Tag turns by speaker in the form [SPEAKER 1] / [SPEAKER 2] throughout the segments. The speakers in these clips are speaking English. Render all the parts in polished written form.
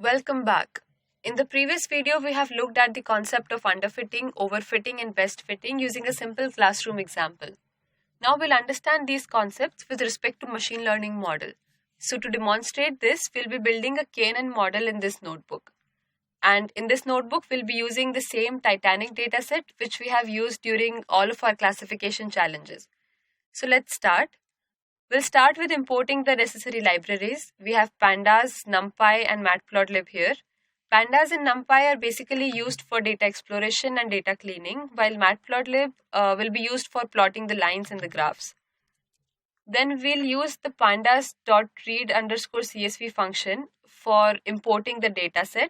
[SPEAKER 1] Welcome back. In the previous video, we have looked at the concept of underfitting, overfitting, and best fitting using a simple classroom example. Now we'll understand these concepts with respect to machine learning model. So to demonstrate this, we'll be building a KNN model in this notebook. And in this notebook, we'll be using the same Titanic dataset which we have used during all of our classification challenges. So let's start. We'll start with importing the necessary libraries. We have pandas, numpy, and matplotlib here. Pandas and numpy are basically used for data exploration and data cleaning, while matplotlib will be used for plotting the lines in the graphs. Then we'll use the pandas.read_csv function for importing the dataset.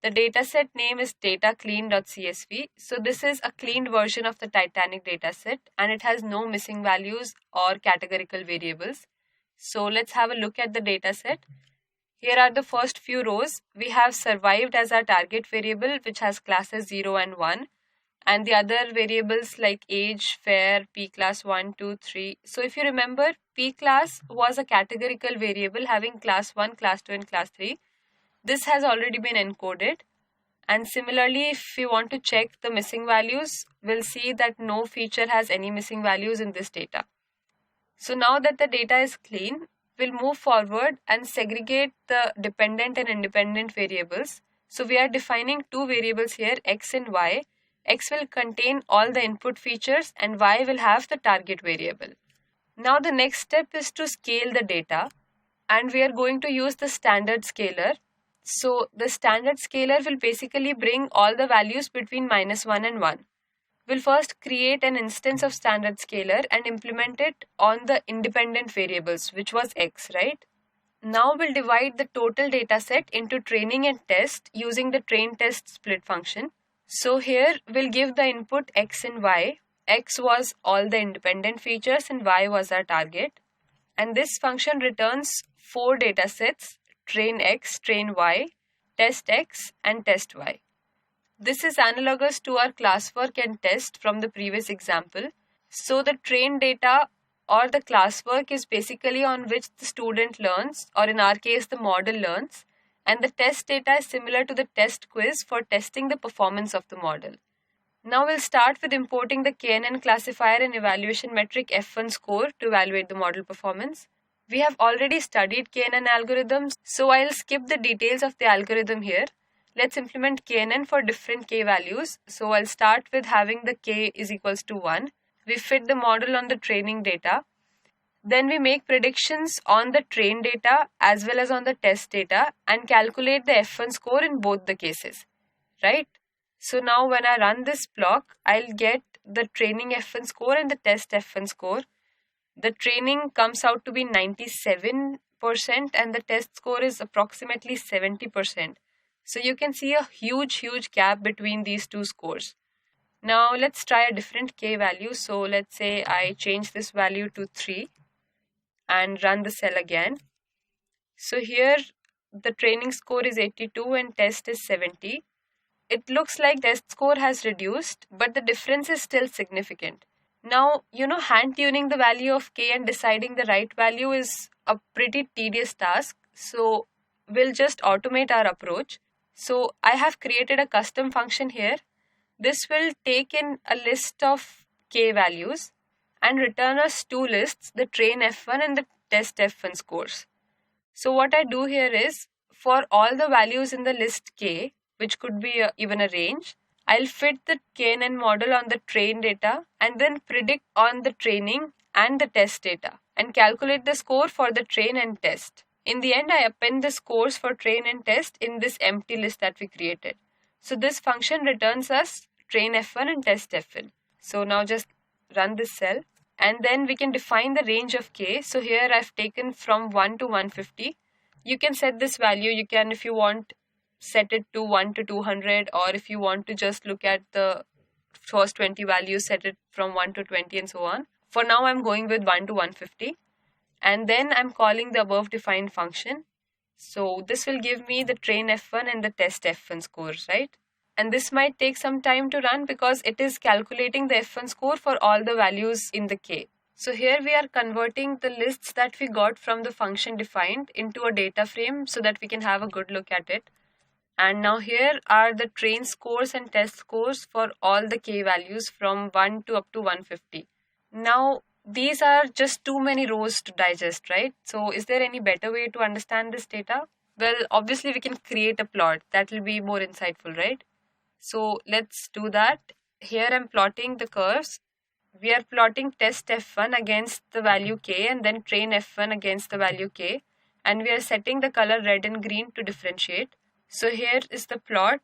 [SPEAKER 1] The dataset name is dataclean.csv. So this is a cleaned version of the Titanic dataset and it has no missing values or categorical variables. So let's have a look at the dataset. Here are the first few rows. We have survived as our target variable, which has classes 0 and 1. And the other variables like age, fare, p class 1, 2, 3. So if you remember, p class was a categorical variable having class 1, class 2 and class 3. This has already been encoded. And similarly, if we want to check the missing values, we'll see that no feature has any missing values in this data. So now that the data is clean, we'll move forward and segregate the dependent and independent variables. So we are defining two variables here, x and y. X will contain all the input features and y will have the target variable. Now the next step is to scale the data, and we are going to use the standard scaler. So the standard scaler will basically bring all the values between -1 and 1. We'll first create an instance of standard scaler and implement it on the independent variables, which was x, right? Now we'll divide the total data set into training and test using the train test split function. So here we'll give the input x and y. X was all the independent features and y was our target. And this function returns 4 data sets: train x, train y, test x, and test y. This is analogous to our classwork and test from the previous example. So the train data or the classwork is basically on which the student learns, or in our case the model learns, and the test data is similar to the test quiz for testing the performance of the model. Now we'll start with importing the KNN classifier and evaluation metric F1 score to evaluate the model performance. We have already studied KNN algorithms, so I'll skip the details of the algorithm here. Let's implement KNN for different k values. So I'll start with having the k is equals to 1. We fit the model on the training data. Then we make predictions on the train data as well as on the test data and calculate the F1 score in both the cases, right? So now when I run this block, I'll get the training F1 score and the test F1 score. The training comes out to be 97% and the test score is approximately 70%. So you can see a huge gap between these two scores. Now let's try a different k value. So let's say I change this value to 3 and run the cell again. So here the training score is 82 and test is 70. It looks like test score has reduced, but the difference is still significant. Now, hand tuning the value of k and deciding the right value is a pretty tedious task. So we'll just automate our approach. So I have created a custom function here. This will take in a list of k values and return us two lists, the train F1 and the test F1 scores. So what I do here is, for all the values in the list k, which could be even a range, I'll fit the KNN model on the train data and then predict on the training and the test data and calculate the score for the train and test. In the end, I append the scores for train and test in this empty list that we created. So this function returns us train F1 and test F1. So now just run this cell and then we can define the range of k. So here I've taken from 1 to 150. You can set this value. You can, if you want, set it to 1 to 200, or if you want to just look at the first 20 values, set it from 1 to 20 and so on. For now, I'm going with 1 to 150. And then I'm calling the above defined function. So this will give me the train F1 and the test F1 scores, right? And this might take some time to run because it is calculating the F1 score for all the values in the k. So here we are converting the lists that we got from the function defined into a data frame so that we can have a good look at it. And now here are the train scores and test scores for all the k values from 1 to up to 150. Now these are just too many rows to digest, right? So is there any better way to understand this data? Well, obviously we can create a plot. That will be more insightful, right? So let's do that. Here I'm plotting the curves. We are plotting test F1 against the value k and then train F1 against the value k, and we are setting the color red and green to differentiate. So here is the plot.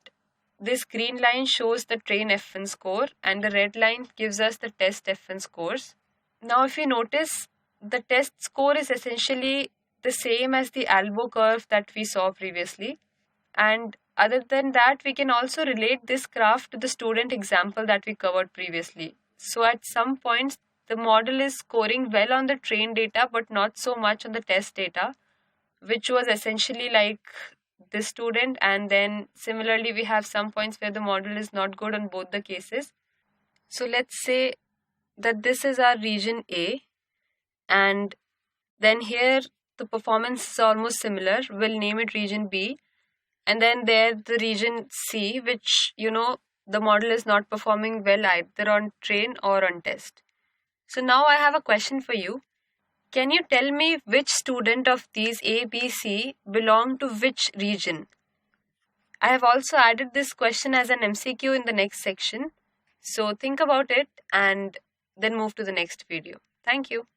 [SPEAKER 1] This green line shows the train F1 score and the red line gives us the test F1 scores. Now if you notice, the test score is essentially the same as the elbow curve that we saw previously. And other than that, we can also relate this graph to the student example that we covered previously. So at some points, the model is scoring well on the trained data, but not so much on the test data, which was essentially like this student. And then similarly, we have some points where the model is not good on both the cases. So let's say that this is our region A, and then here the performance is almost similar. We'll name it region B. And then there the region C, which, the model is not performing well either on train or on test. So now I have a question for you. Can you tell me which student of these A, B, C belong to which region? I have also added this question as an MCQ in the next section. So think about it and then move to the next video. Thank you.